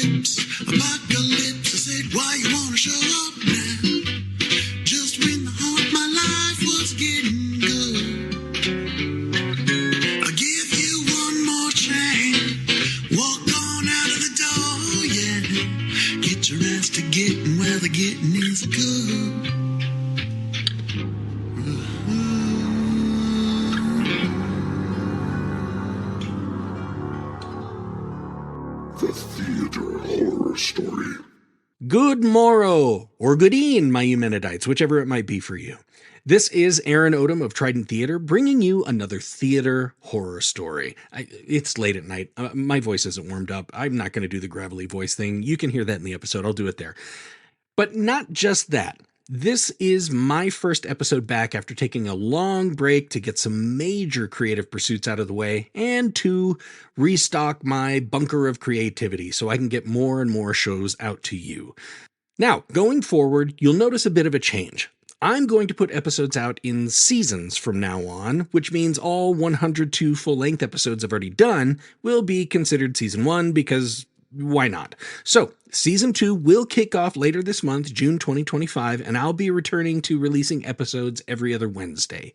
Apocalypse, I said, why you wanna show up now? Just when the heart of my life was getting good. I'll give you one more chance. Walk on out of the door, yeah. Get your ass to getting where the getting is good. The Theater Horror Story. Good morrow, or good e'en, my Eumenidites, whichever it might be for you. This is Aaron Odom of Trident Theater, bringing you another theater horror story. It's late at night. My voice isn't warmed up. I'm not going to do the gravelly voice thing. You can hear that in the episode. I'll do it there. But not just that. This is my first episode back after taking a long break to get some major creative pursuits out of the way and to restock my bunker of creativity so I can get more and more shows out to you. Now, going forward, you'll notice a bit of a change. I'm going to put episodes out in seasons from now on, which means all 102 full-length episodes I've already done will be considered season 1 because why not? So, season 2 will kick off later this month, June 2025, and I'll be returning to releasing episodes every other Wednesday.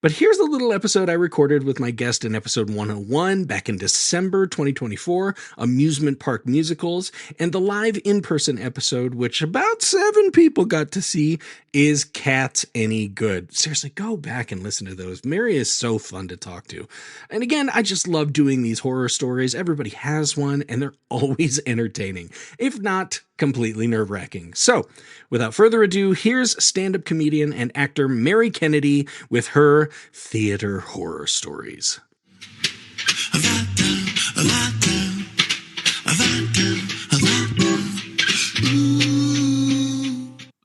But here's a little episode I recorded with my guest in episode 101 back in December 2024, Amusement Park Musicals, and the live in-person episode, which about 7 people got to see, is Cats Any Good? Seriously, go back and listen to those. Mary is so fun to talk to. And again, I just love doing these horror stories. Everybody has one, and they're always entertaining, if not completely nerve-wracking. So, without further ado, here's stand-up comedian and actor Mary Kennedy with her theater horror stories.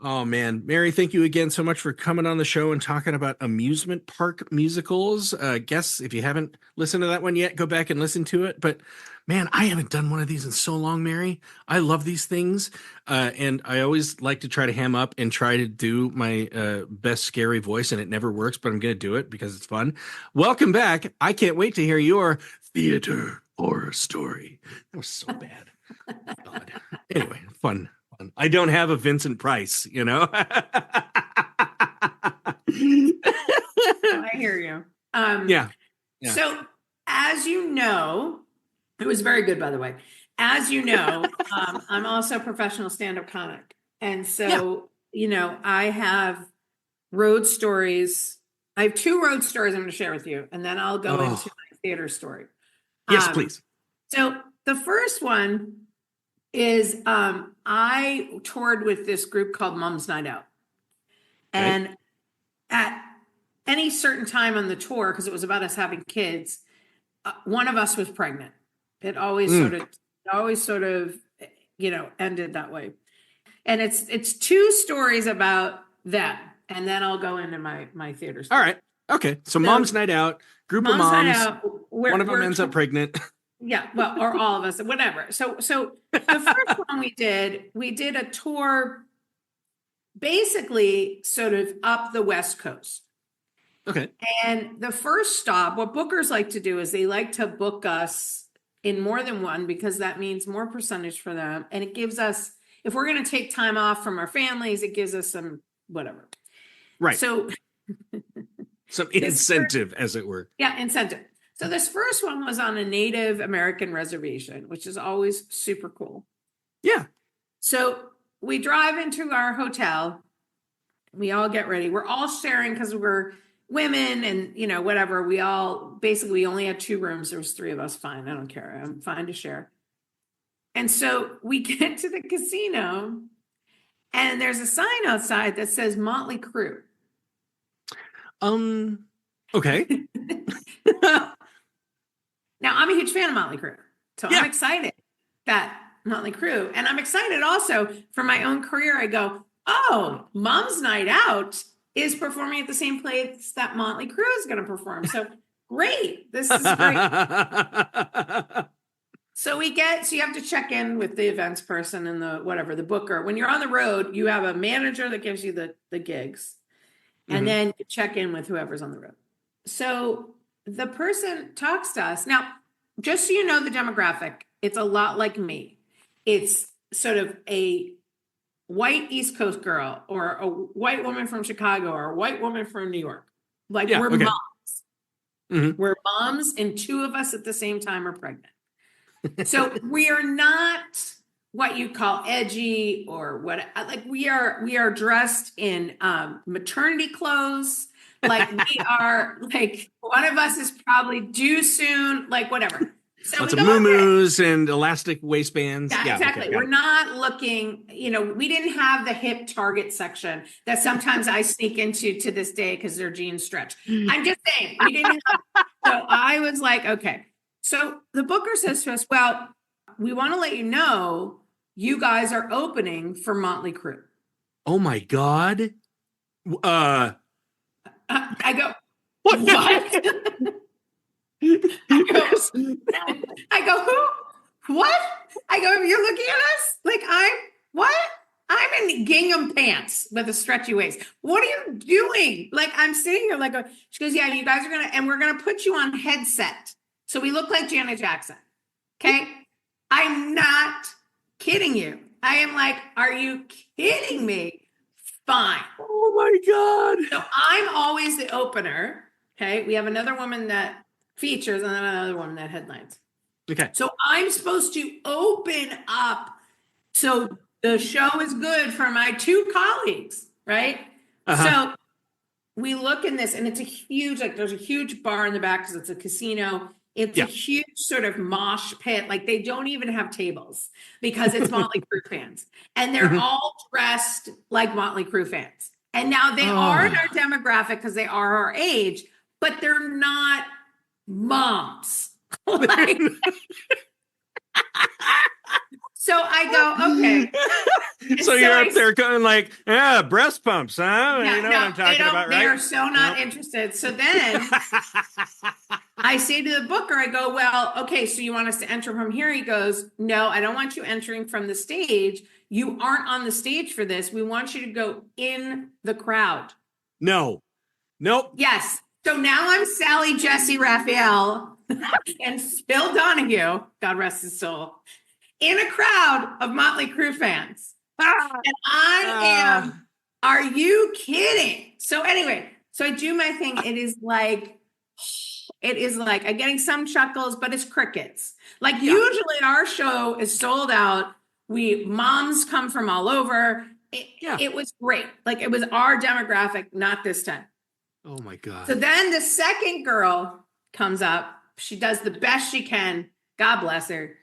Oh man, Mary, thank you again so much for coming on the show and talking about Amusement Park Musicals. Guess if you haven't listened to that one yet, go back and listen to it. But man, I haven't done one of these in so long, Mary. I love these things. And I always like to try to ham up and try to do my best scary voice, and it never works, but I'm going to do it because it's fun. Welcome back. I can't wait to hear your theater horror story. That was so bad. God. Anyway, fun. I don't have a Vincent Price, you know? I hear you. Yeah. So, as you know, it was very good, by the way. As you know, I'm also a professional stand-up comic. And so, you know, I have road stories. I have 2 road stories I'm going to share with you, and then I'll go into my theater story. Yes, please. So the first one is I toured with this group called Mom's Night Out. And at any certain time on the tour, because it was about us having kids, one of us was pregnant. It always sort of, you know, ended that way. And it's 2 stories about that. And then I'll go into my theater story. All right. Okay. So Mom's Night Out, group of moms. Night out, one of them ends up pregnant. Yeah, well, or all of us, whatever. So the first one we did a tour basically sort of up the West Coast. Okay. And the first stop, what bookers like to do is they like to book us in more than one because that means more percentage for them. And it gives us, if we're going to take time off from our families, it gives us some whatever. Right. So some incentive, as it were. Yeah, incentive. So this first one was on a Native American reservation, which is always super cool. Yeah. So we drive into our hotel. We all get ready. We're all sharing because we're women and, you know, whatever. We only had 2 rooms. There was 3 of us. Fine. I don't care. I'm fine to share. And so we get to the casino and there's a sign outside that says Motley Crue. Okay. Now, I'm a huge fan of Motley Crue, so I'm excited that Motley Crue, and I'm excited also for my own career. I go, oh, Mom's Night Out is performing at the same place that Motley Crue is going to perform. So great, this is great. So you have to check in with the events person and the booker. When you're on the road, you have a manager that gives you the gigs, and then you check in with whoever's on the road. So the person talks to us. Now, just so you know the demographic, it's a lot like me. it's sort of a white East Coast girl or a white woman from Chicago or a white woman from New York. Like we're okay. moms. Mm-hmm. We're moms and two of us at the same time are pregnant. So we are not what you call edgy or what, like we are dressed in maternity clothes. Like we are, like one of us is probably due soon, like whatever. So Lots we of go, muumuus and elastic waistbands. yeah, exactly. Okay, We're not looking, we didn't have the hip Target section that sometimes I sneak into to this day because their jeans stretch. I'm just saying, we didn't have. So I was like, okay. So the booker says to us, well, we want to let you know you guys are opening for Motley Crue. Oh my God. I go, what? I go, who? What? I go, you're looking at us? Like what? I'm in gingham pants with a stretchy waist. What are you doing? Like I'm sitting here like, she goes, yeah, you guys are and we're going to put you on headset. So we look like Janet Jackson. Okay. I'm not kidding you. I am like, are you kidding me? Fine. Oh my God. So I'm always the opener. Okay. We have another woman that features and then another woman that headlines. Okay. So I'm supposed to open up. So the show is good for my two colleagues, right? So we look in this and it's a huge, like there's a huge bar in the back because it's a casino. It's a huge sort of mosh pit. Like they don't even have tables because it's Motley Crue fans. And they're all dressed like Motley Crue fans. And now they are in our demographic because they are our age, but they're not moms. Like, so I go, okay. So you're up there going like, yeah, breast pumps, huh? Yeah, you know what I'm talking about, right? They are so not interested. So then I say to the booker, I go, well, okay, so you want us to enter from here? He goes, no, I don't want you entering from the stage. You aren't on the stage for this. We want you to go in the crowd. No. Nope. Yes. So now I'm Sally Jesse Raphael and Phil Donahue, God rest his soul, in a crowd of Motley Crue fans. And I am, are you kidding? So anyway, so I do my thing. It is like I'm getting some chuckles, but it's crickets. Like usually our show is sold out. Moms come from all over. It was great. Like it was our demographic, not this time. Oh my God. So then the second girl comes up. She does the best she can. God bless her.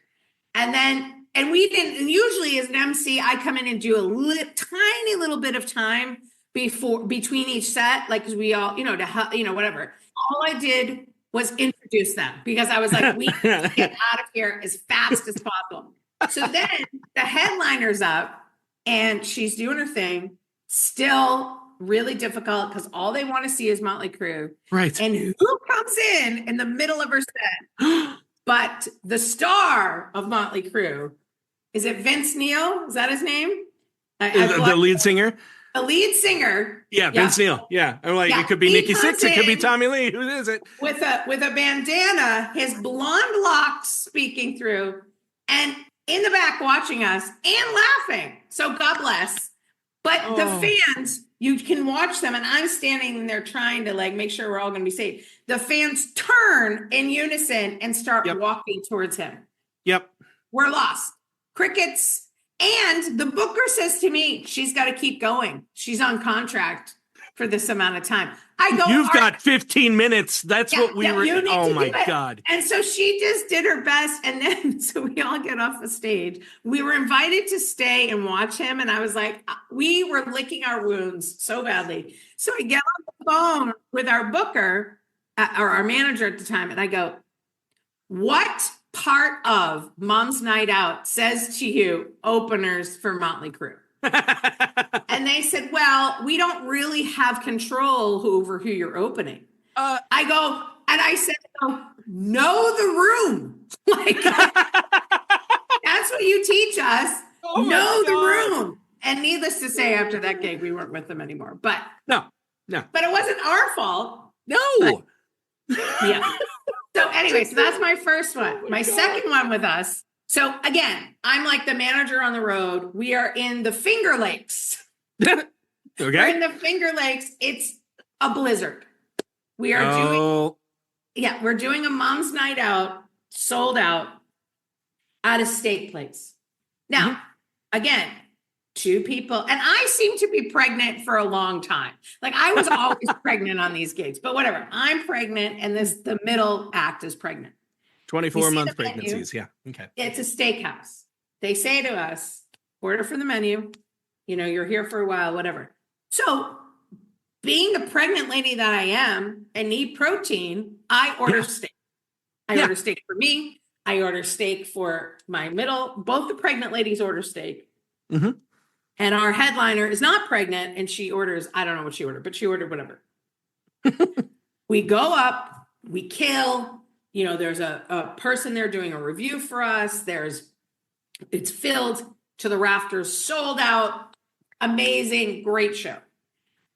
And we didn't, and usually as an MC, I come in and do a tiny little bit of time between each set, like, cause we all, whatever. All I did was introduce them because I was like, we need to get out of here as fast as possible. So then the headliner's up and she's doing her thing, still really difficult because all they want to see is Motley Crue. Right. And who comes in the middle of her set? But the star of Motley Crue, is it Vince Neil? Is that his name? The lead singer? The lead singer. Yeah, Vince Neil. Yeah. I'm like, it could be Nikki Sixx. It could be Tommy Lee. Who is it? With a bandana, his blonde locks speaking through, and in the back watching us and laughing. So God bless. But the fans, you can watch them, and I'm standing there trying to like make sure we're all going to be safe. The fans turn in unison and start walking towards him. Yep. We're lost. Crickets. And the booker says to me, she's got to keep going. She's on contract for this amount of time. I go, you've got 15 minutes. That's what we were. Oh my God. And so she just did her best. And then, so we all get off the stage. We were invited to stay and watch him. And I was like, we were licking our wounds so badly. So I get on the phone with our booker or our manager at the time. And I go, what part of Mom's Night Out says to you openers for Motley Crue? And they said, well, we don't really have control over who you're opening. I go, and I said, know the room. Like, that's what you teach us. Know the room. And needless to say, after that gig, we weren't with them anymore. But no. But it wasn't our fault. No. But, yeah. So anyway, so that's my first one. My second one with us So again, I'm like the manager on the road. We are in the Finger Lakes. We're in the Finger Lakes. It's a blizzard. We are we're doing a mom's night out, sold out at a steak place. Now, again, 2 people, and I seem to be pregnant for a long time. Like I was always pregnant on these gigs, but whatever. I'm pregnant, and the middle act is pregnant. 24-month pregnancies. Yeah. Okay. It's a steakhouse. They say to us, order from the menu. You're here for a while, whatever. So being the pregnant lady that I am and need protein, I order steak. I order steak for me. I order steak for my middle. Both the pregnant ladies order steak. And our headliner is not pregnant, and she orders, I don't know what she ordered, but she ordered whatever. We go up, we kill. There's a person there doing a review for us. It's filled to the rafters, sold out, amazing, great show.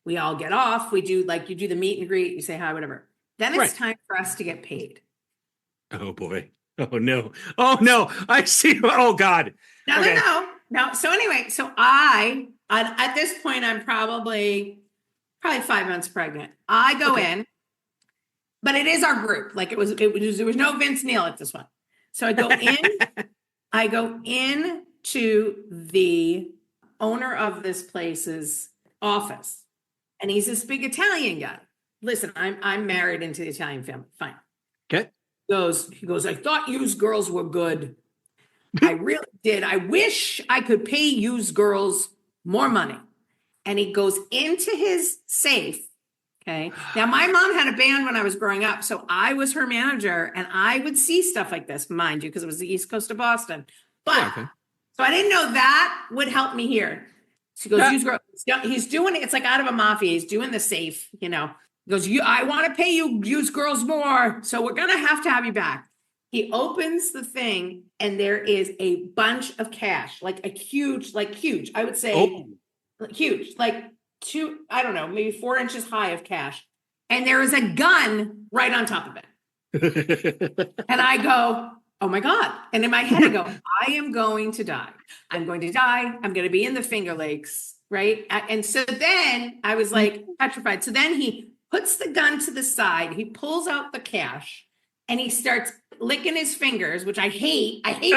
We all get off. We do you do the meet and greet, you say hi, whatever. Then it's time for us to get paid. Oh boy. Oh no. Oh no. I see. Oh God. No. So anyway, at this point, I'm probably 5 months pregnant. I go in. But it is our group. There was no Vince Neil at this one. So I go in to the owner of this place's office, and he's this big Italian guy. Listen, I'm married into the Italian family. Fine. Okay. He goes, I thought used girls were good. I really did. I wish I could pay used girls more money. And he goes into his safe. Okay. Now, my mom had a band when I was growing up, so I was her manager, and I would see stuff like this, mind you, because it was the East Coast of Boston. But so I didn't know that would help me here. So he goes, he's doing it. It's like out of a mafia. He's doing the safe, He goes, I want to pay you used girls more, so we're gonna have to have you back. He opens the thing, and there is a bunch of cash, like a huge, I would say, huge, I don't know, maybe 4 inches high of cash. And there is a gun right on top of it. And I go, oh my God. And in my head, I go, I am going to die. I'm going to die. I'm going to be in the Finger Lakes. Right. And so then I was like petrified. So then he puts the gun to the side. He pulls out the cash, and he starts licking his fingers, which I hate. I hate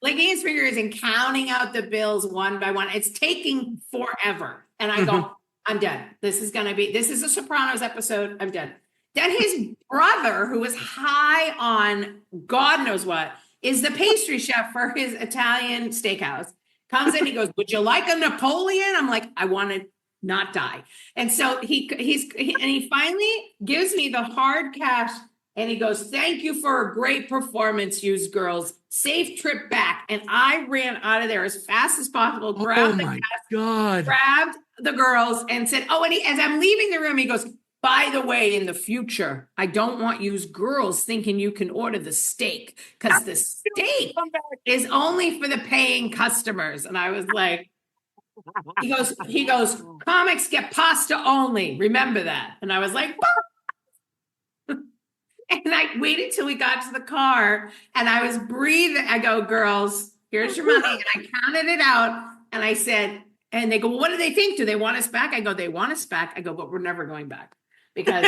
licking his fingers and counting out the bills one by one. It's taking forever. And I go, I'm dead. This is a Sopranos episode. I'm dead. Then his brother, who was high on God knows what, is the pastry chef for his Italian steakhouse, comes in, he goes, would you like a Napoleon? I'm like, I want to not die. And so he finally gives me the hard cash. And he goes, thank you for a great performance, used girls. Safe trip back. And I ran out of there as fast as possible, grabbed the girls, and said, and as I'm leaving the room, he goes, by the way, in the future, I don't want used girls thinking you can order the steak, because the steak is only for the paying customers. And I was like, he goes, comics get pasta only. Remember that. And I was like, what? And I waited till we got to the car, and I was breathing. I go, girls, here's your money. And I counted it out, and I said, and they go, well, what do they think? Do they want us back? I go, they want us back. I go, but we're never going back, because.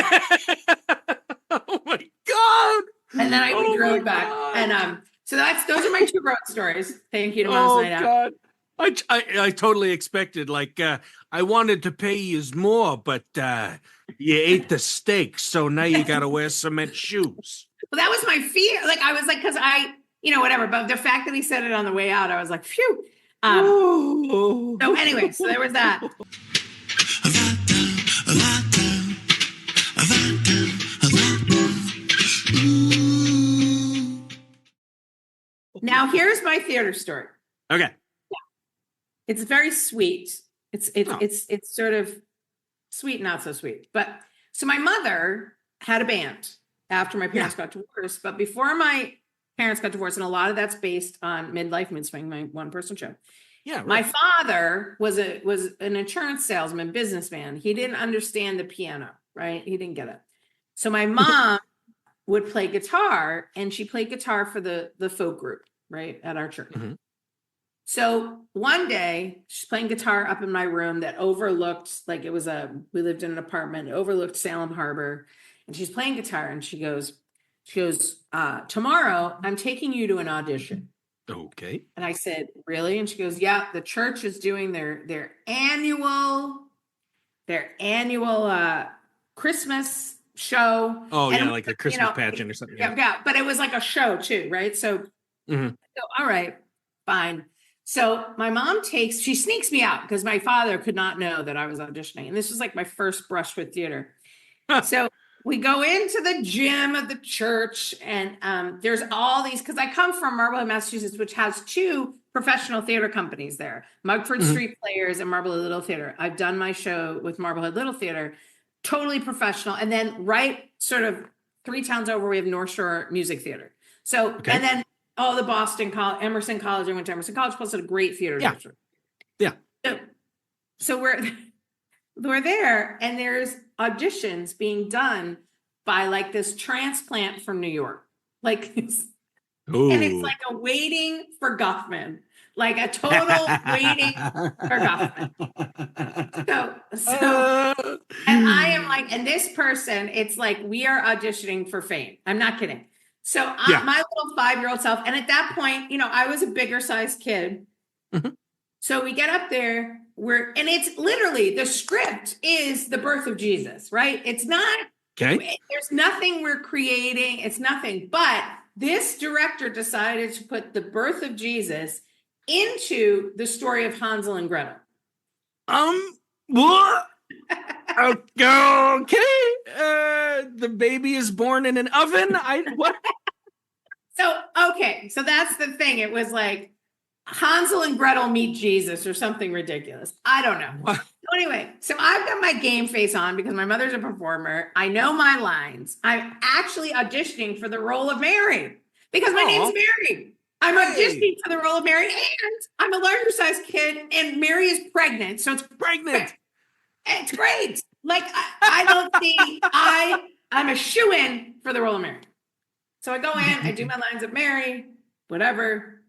Oh my God. And then we drove back. And so those are my 2 road stories. Thank you to Mom's Night Out. God. I totally expected, I wanted to pay you more, but you ate the steak, so now you got to wear cement shoes. Well, that was my fear. I was like, because whatever. But the fact that he said it on the way out, I was like, phew. So anyway, so there was that. Now here's my theater story. Okay. It's very sweet. It's sort of sweet, not so sweet. But so my mother had a band after my parents got divorced. But before my parents got divorced, and a lot of that's based on Midlife Mid-Swing, my one-person show. Yeah. Right. My father was an insurance salesman, businessman. He didn't understand the piano, right? He didn't get it. So my mom would play guitar, and she played guitar for the folk group, right, at our church. Mhm. So one day she's playing guitar up in my room that overlooked, like we lived in an apartment, overlooked Salem Harbor, and she's playing guitar, and she goes, tomorrow I'm taking you to an audition. Okay. And I said, really? And she goes, yeah, the church is doing their annual Christmas show. Oh, And yeah, like the Christmas pageant or something. Yeah, but it was like a show too, right? So, Mhm. all right, fine. So my mom she sneaks me out because my father could not know that I was auditioning. And this was like my first brush with theater. So we go into the gym of the church, and there's all these, because I come from Marblehead, Massachusetts, which has 2 professional theater companies there, Mugford Street Players and Marblehead Little Theater. I've done my show with Marblehead Little Theater, totally professional. And then right sort of 3 towns over, we have North Shore Music Theater. So, and then the Boston College, Emerson College, I went to Emerson College, plus a great theater district. Yeah. So we're there, and there's auditions being done by like this transplant from New York. Like, and it's like a waiting for Guffman, like a total waiting for Guffman. So, and I am like, and this person, it's like, we are auditioning for fame. I'm not kidding. So my little 5-year-old self, and at that point, I was a bigger sized kid. Mm-hmm. So we get up there, and it's literally, the script is the birth of Jesus, right? It's not, there's nothing we're creating. It's nothing, but this director decided to put the birth of Jesus into the story of Hansel and Gretel. What? Okay. The baby is born in an oven. What? So that's the thing. It was like Hansel and Gretel meet Jesus or something ridiculous. I don't know. What? So anyway, so I've got my game face on because my mother's a performer. I know my lines. I'm actually auditioning for the role of Mary because my name's Mary. I'm auditioning for the role of Mary, and I'm a larger sized kid, and Mary is pregnant. So it's pregnant. It's great. Like, I don't see, I'm a shoo-in for the role of Mary. So I go in, I do my lines of Mary, whatever.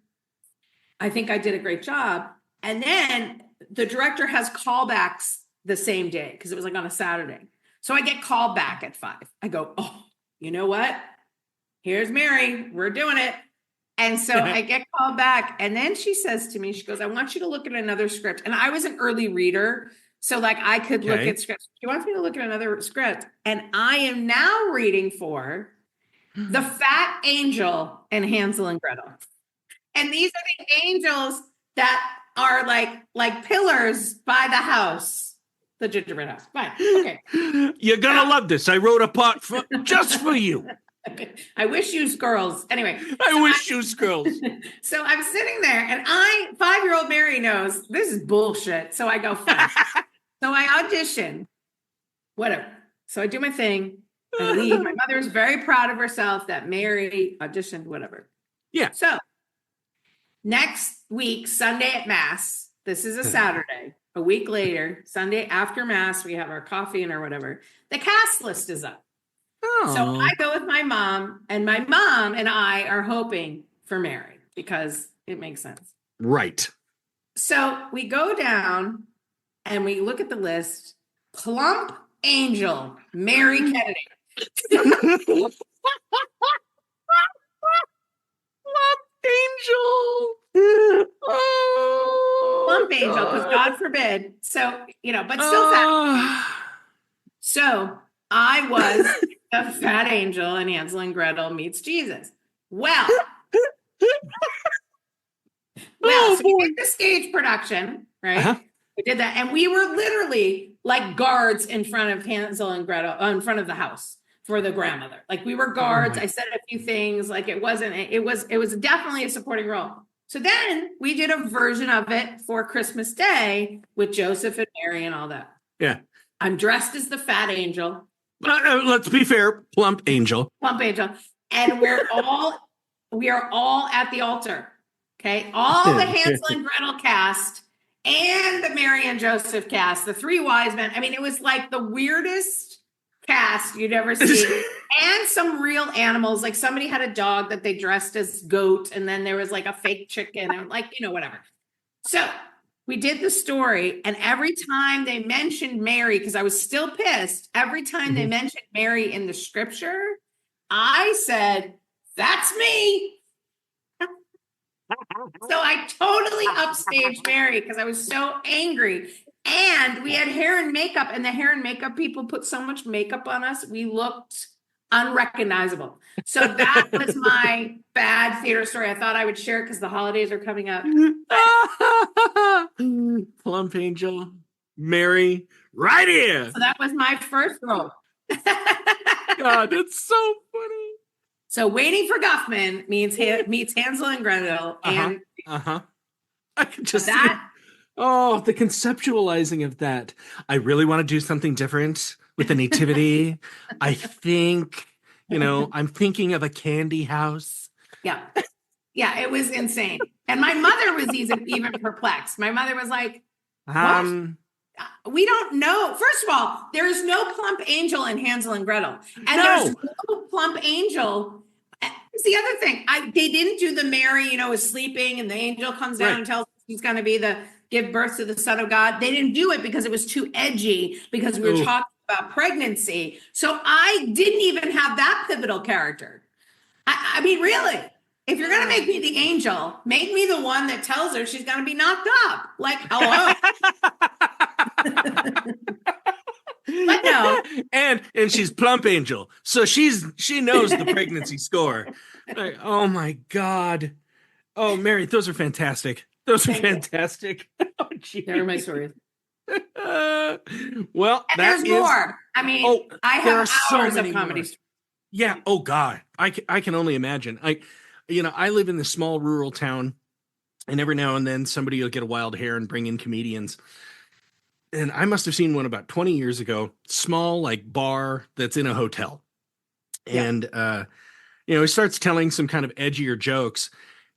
I think I did a great job. And then the director has callbacks the same day because it was like on a Saturday. So I get called back at 5. I go, oh, you know what? Here's Mary. We're doing it. And so I get called back. And then she says to me, she goes, I want you to look at another script. And I was an early reader. So like I could look at scripts. She wants me to look at another script. And I am now reading for The Fat Angel and Hansel and Gretel. And these are the angels that are like pillars by the house. The gingerbread house. Fine. Okay. You're going to love this. I wrote a part just for you. I wish you girls. Anyway. I wish you girls. So I'm sitting there, and 5-year-old Mary knows this is bullshit. So I go, fine. So I audition. Whatever. So I do my thing. I leave. My mother is very proud of herself that Mary auditioned, whatever. Yeah. So next week, Sunday at Mass, this is a Saturday. A week later, Sunday after Mass, we have our coffee and or whatever. The cast list is up. Oh. So I go with my mom, and my mom and I are hoping for Mary because it makes sense. Right. So we go down and we look at the list. Plump Angel, Mary Kennedy. Plump Angel. Oh, Plump Angel, because God forbid. So, but still fat. So I was the fat angel in Hansel and Gretel meets Jesus. Well, so we did the stage production, right? Uh-huh. We did that. And we were literally like guards in front of Hansel and Gretel, in front of the house for the grandmother. Like we were guards. I said a few things. Like it was definitely a supporting role. So then we did a version of it for Christmas Day with Joseph and Mary and all that. Yeah. I'm dressed as the fat angel. Let's be fair. Plump Angel. Plump Angel. And we are all at the altar. Okay. All the Hansel and Gretel cast and the Mary and Joseph cast, the 3 wise men. I mean, it was like the weirdest cast you'd ever see, and some real animals. Like somebody had a dog that they dressed as goat, and then there was like a fake chicken, and like, whatever. So we did the story, and every time they mentioned Mary, because I was still pissed, every time they mentioned Mary in the scripture, I said, "That's me." So I totally upstaged Mary because I was so angry. And we had hair and makeup, and the hair and makeup people put so much makeup on us, we looked unrecognizable. So that was my bad theater story. I thought I would share it because the holidays are coming up. Plump Angel, Mary, right here. So that was my first role. God, it's so funny. So Waiting for Guffman meets Hansel and Gretel, and I can just that. Oh, the conceptualizing of that. I really want to do something different with the nativity. I think, I'm thinking of a candy house. Yeah. Yeah, it was insane. And my mother was even perplexed. My mother was like, what? We don't know. First of all, there is no plump angel in Hansel and Gretel. And there's no plump angel. It's the other thing. They didn't do the Mary, is sleeping and the angel comes down and tells us he's going to give birth to the Son of God. They didn't do it because it was too edgy, because we were talking about pregnancy. So I didn't even have that pivotal character. I mean, really, if you're going to make me the angel, make me the one that tells her she's going to be knocked up. Like, hello. But no. And she's plump angel. So she knows the pregnancy score. Like, oh my God. Oh, Mary, those are fantastic. Those are fantastic. Oh, there are my stories. Well, and there's more. I mean, I have hours of comedy stories. Yeah. Oh God. I can only imagine. I live in this small rural town, and every now and then somebody will get a wild hair and bring in comedians. And I must have seen one about 20 years ago, small like bar that's in a hotel. And, he starts telling some kind of edgier jokes.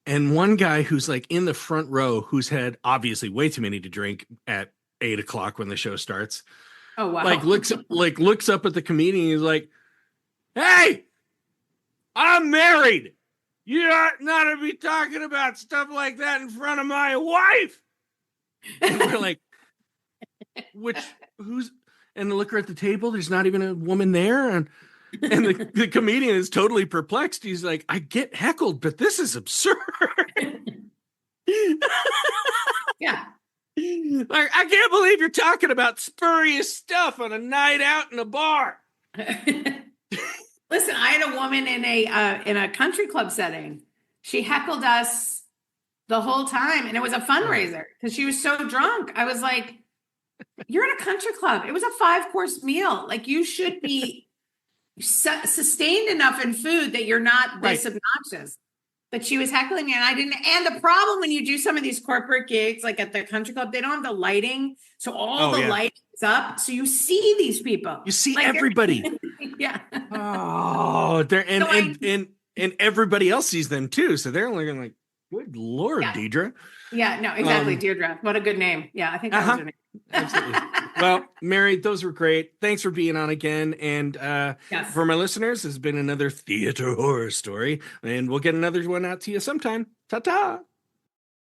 And one guy who's like in the front row, who's had obviously way too many to drink at 8:00 when the show starts. Oh, wow. Looks up at the comedian. And he's like, "Hey, I'm married. You ought not to be talking about stuff like that in front of my wife." And we're like, who's, and the liquor at the table, there's not even a woman there. And the comedian is totally perplexed. He's like, "I get heckled, but this is absurd." Yeah. Like, I can't believe you're talking about spurious stuff on a night out in a bar. Listen, I had a woman in a country club setting. She heckled us the whole time, and it was a fundraiser because she was so drunk. I was like, "You're in a country club. It was a 5-course meal. Like, you should be sustained enough in food that you're not this obnoxious." But she was heckling me, and I didn't. And the problem when you do some of these corporate gigs, like at the country club, they don't have the lighting, so all the lighting is up, so you see these people. You see everybody. Yeah. Oh, and everybody else sees them too, so they're only going like, "Good Lord, Deidre." Yeah, no, exactly, Deirdre. What a good name. Yeah, I think that was her name. Absolutely. Well, Mary, those were great. Thanks for being on again. And for my listeners, this has been another theater horror story, and we'll get another one out to you sometime. Ta-ta.